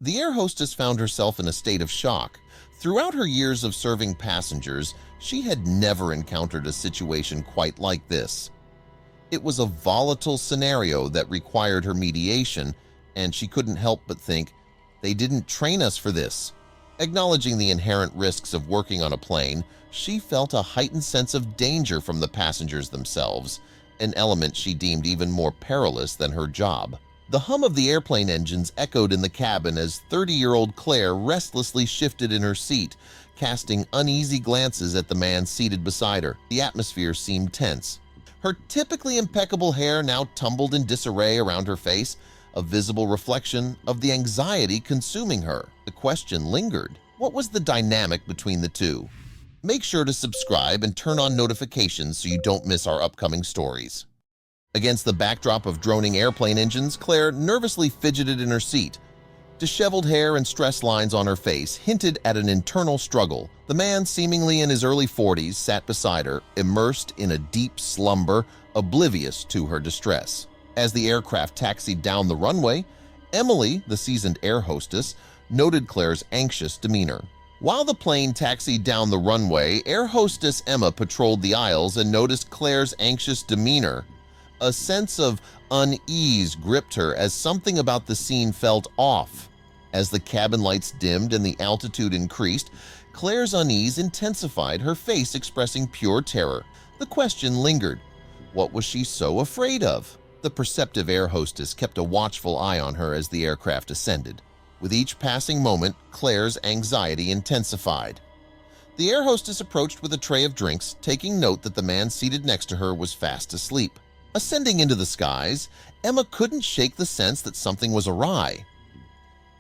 The air hostess found herself in a state of shock. Throughout her years of serving passengers, she had never encountered a situation quite like this. It was a volatile scenario that required her mediation, and she couldn't help but think, they didn't train us for this. Acknowledging the inherent risks of working on a plane, she felt a heightened sense of danger from the passengers themselves, an element she deemed even more perilous than her job. The hum of the airplane engines echoed in the cabin as 30-year-old Claire restlessly shifted in her seat, casting uneasy glances at the man seated beside her. The atmosphere seemed tense. Her typically impeccable hair now tumbled in disarray around her face, a visible reflection of the anxiety consuming her. The question lingered. What was the dynamic between the two? Make sure to subscribe and turn on notifications so you don't miss our upcoming stories. Against the backdrop of droning airplane engines, Claire nervously fidgeted in her seat. Disheveled hair and stress lines on her face hinted at an internal struggle. The man, seemingly in his early 40s, sat beside her, immersed in a deep slumber, oblivious to her distress. As the aircraft taxied down the runway, Emily, the seasoned air hostess, noted Claire's anxious demeanor. While the plane taxied down the runway, air hostess Emma patrolled the aisles and noticed Claire's anxious demeanor. A sense of unease gripped her as something about the scene felt off. As the cabin lights dimmed and the altitude increased, Claire's unease intensified, her face expressing pure terror. The question lingered. What was she so afraid of? The perceptive air hostess kept a watchful eye on her as the aircraft ascended. With each passing moment, Claire's anxiety intensified. The air hostess approached with a tray of drinks, taking note that the man seated next to her was fast asleep. Ascending into the skies, Emma couldn't shake the sense that something was awry.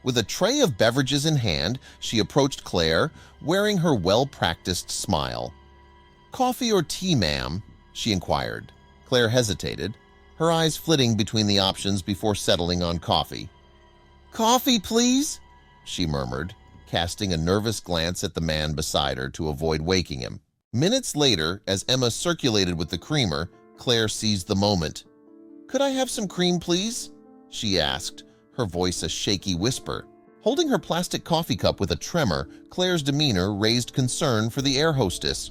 With a tray of beverages in hand, she approached Claire, wearing her well-practiced smile. "Coffee or tea, ma'am?" she inquired. Claire hesitated, her eyes flitting between the options before settling on coffee. "Coffee, please," she murmured, casting a nervous glance at the man beside her to avoid waking him. Minutes later, as Emma circulated with the creamer, Claire seized the moment. "Could I have some cream, please?" she asked, her voice a shaky whisper. Holding her plastic coffee cup with a tremor, Claire's demeanor raised concern for the air hostess.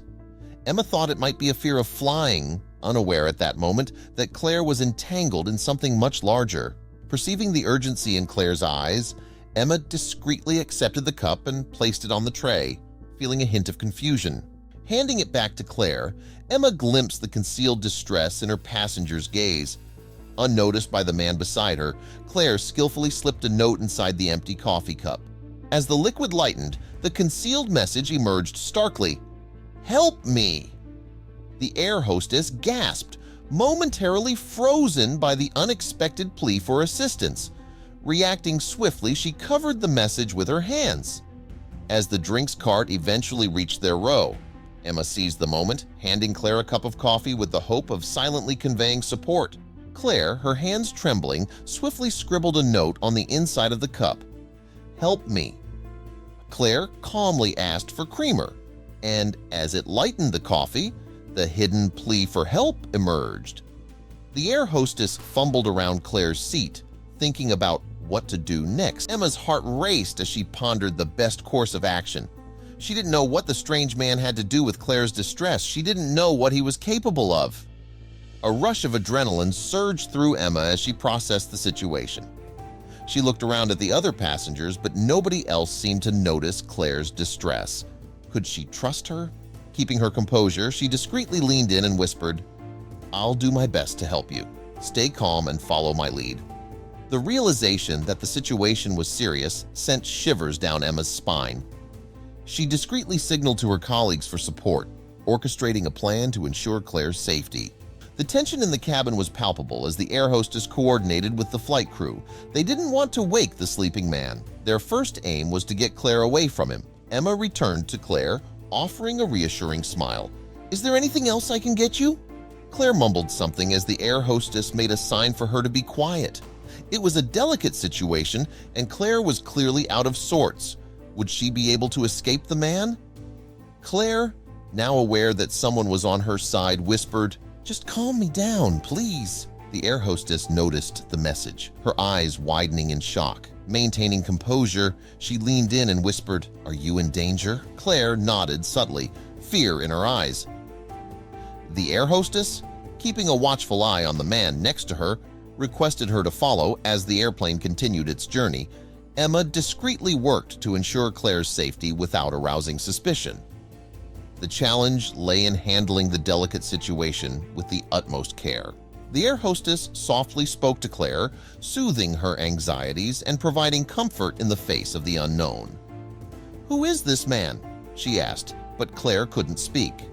Emma thought it might be a fear of flying, unaware at that moment that Claire was entangled in something much larger. Perceiving the urgency in Claire's eyes, Emma discreetly accepted the cup and placed it on the tray, feeling a hint of confusion. Handing it back to Claire, Emma glimpsed the concealed distress in her passenger's gaze. Unnoticed by the man beside her, Claire skillfully slipped a note inside the empty coffee cup. As the liquid lightened, the concealed message emerged starkly. "Help me!" The air hostess gasped, momentarily frozen by the unexpected plea for assistance. Reacting swiftly, she covered the message with her hands. As the drinks cart eventually reached their row, Emma seized the moment, handing Claire a cup of coffee with the hope of silently conveying support. Claire, her hands trembling, swiftly scribbled a note on the inside of the cup. "Help me." Claire calmly asked for creamer, and as it lightened the coffee, the hidden plea for help emerged. The air hostess fumbled around Claire's seat, thinking about what to do next. Emma's heart raced as she pondered the best course of action. She didn't know what the strange man had to do with Claire's distress. She didn't know what he was capable of. A rush of adrenaline surged through Emma as she processed the situation. She looked around at the other passengers, but nobody else seemed to notice Claire's distress. Could she trust her? Keeping her composure, she discreetly leaned in and whispered, "I'll do my best to help you. Stay calm and follow my lead." The realization that the situation was serious sent shivers down Emma's spine. She discreetly signaled to her colleagues for support, orchestrating a plan to ensure Claire's safety. The tension in the cabin was palpable as the air hostess coordinated with the flight crew. They didn't want to wake the sleeping man. Their first aim was to get Claire away from him. Emma returned to Claire, offering a reassuring smile. "Is there anything else I can get you?" Claire mumbled something as the air hostess made a sign for her to be quiet. It was a delicate situation, and Claire was clearly out of sorts. Would she be able to escape the man? Claire, now aware that someone was on her side, whispered, "Just calm me down, please." The air hostess noticed the message, her eyes widening in shock. Maintaining composure, she leaned in and whispered, "Are you in danger?" Claire nodded subtly, fear in her eyes. The air hostess, keeping a watchful eye on the man next to her, requested her to follow as the airplane continued its journey. Emma discreetly worked to ensure Claire's safety without arousing suspicion. The challenge lay in handling the delicate situation with the utmost care. The air hostess softly spoke to Claire, soothing her anxieties and providing comfort in the face of the unknown. "Who is this man?" she asked, but Claire couldn't speak.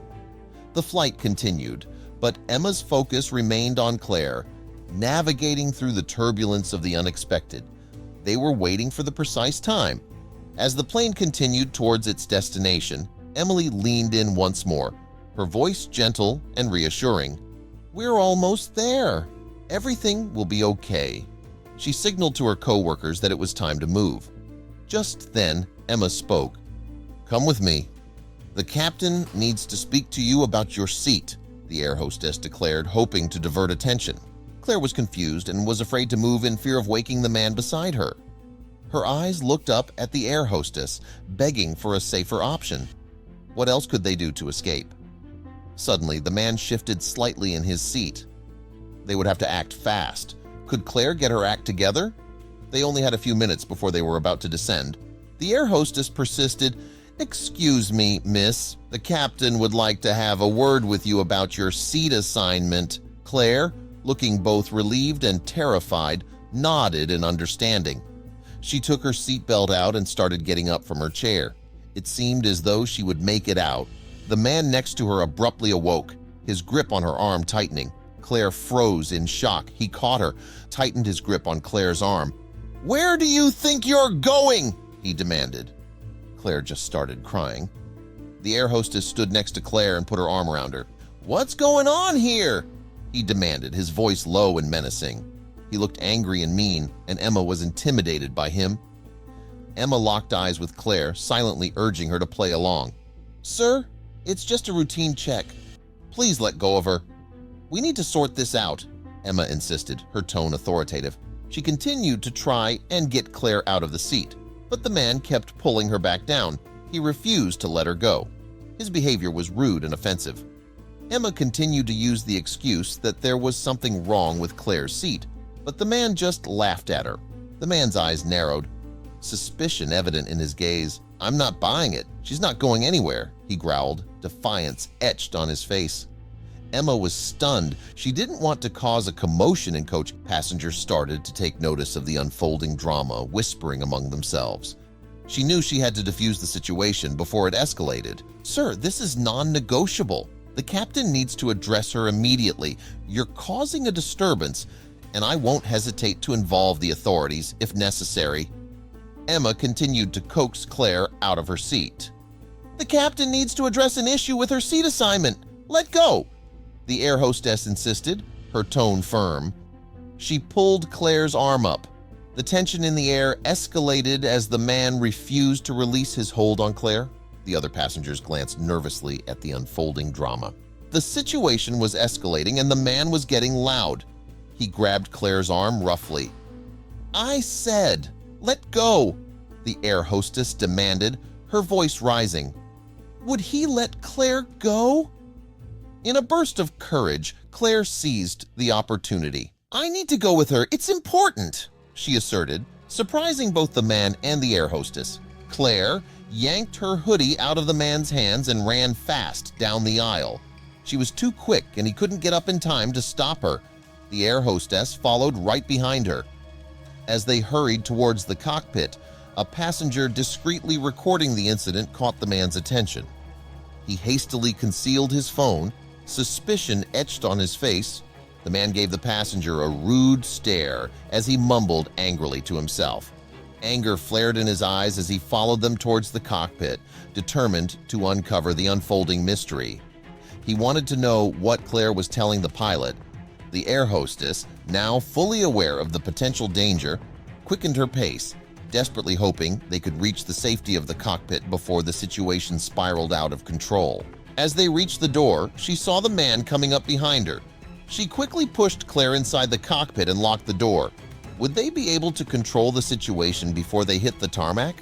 The flight continued, but Emma's focus remained on Claire, navigating through the turbulence of the unexpected. They were waiting for the precise time. As the plane continued towards its destination, Emily leaned in once more, her voice gentle and reassuring. "We're almost there. Everything will be okay." She signaled to her co-workers that it was time to move. Just then, Emma spoke. "Come with me. The captain needs to speak to you about your seat," the air hostess declared, hoping to divert attention. Claire was confused and was afraid to move in fear of waking the man beside her. Her eyes looked up at the air hostess, begging for a safer option. What else could they do to escape? Suddenly, the man shifted slightly in his seat. They would have to act fast. Could Claire get her act together? They only had a few minutes before they were about to descend. The air hostess persisted. "Excuse me, miss. The captain would like to have a word with you about your seat assignment." Claire, looking both relieved and terrified, nodded in understanding. She took her seatbelt out and started getting up from her chair. It seemed as though she would make it out. The man next to her abruptly awoke, his grip on her arm tightening. Claire froze in shock. He caught her, tightened his grip on Claire's arm. "Where do you think you're going?" he demanded. Claire just started crying. The air hostess stood next to Claire and put her arm around her. "What's going on here?" he demanded, his voice low and menacing. He looked angry and mean, and Emma was intimidated by him. Emma locked eyes with Claire, silently urging her to play along. "Sir, it's just a routine check. Please let go of her. We need to sort this out," Emma insisted, her tone authoritative. She continued to try and get Claire out of the seat, but the man kept pulling her back down. He refused to let her go. His behavior was rude and offensive. Emma continued to use the excuse that there was something wrong with Claire's seat, but the man just laughed at her. The man's eyes narrowed, suspicion evident in his gaze. "I'm not buying it. She's not going anywhere," he growled, defiance etched on his face. Emma was stunned. She didn't want to cause a commotion in coach. Passengers started to take notice of the unfolding drama, whispering among themselves. She knew she had to defuse the situation before it escalated. "Sir, this is non-negotiable. The captain needs to address her immediately. You're causing a disturbance, and I won't hesitate to involve the authorities if necessary." Emma continued to coax Claire out of her seat. "The captain needs to address an issue with her seat assignment. Let go," the air hostess insisted, her tone firm. She pulled Claire's arm up. The tension in the air escalated as the man refused to release his hold on Claire. The other passengers glanced nervously at the unfolding drama. The situation was escalating and the man was getting loud. He grabbed Claire's arm roughly. "I said, let go," the air hostess demanded, her voice rising. Would he let Claire go? In a burst of courage, Claire seized the opportunity. "I need to go with her. It's important," she asserted, surprising both the man and the air hostess. Claire yanked her hoodie out of the man's hands and ran fast down the aisle. She was too quick and he couldn't get up in time to stop her. The air hostess followed right behind her. As they hurried towards the cockpit, a passenger discreetly recording the incident caught the man's attention. He hastily concealed his phone, suspicion etched on his face. The man gave the passenger a rude stare as he mumbled angrily to himself. Anger flared in his eyes as he followed them towards the cockpit, determined to uncover the unfolding mystery. He wanted to know what Claire was telling the pilot. The air hostess, now fully aware of the potential danger, quickened her pace, desperately hoping they could reach the safety of the cockpit before the situation spiraled out of control. As they reached the door, she saw the man coming up behind her. She quickly pushed Claire inside the cockpit and locked the door. Would they be able to control the situation before they hit the tarmac?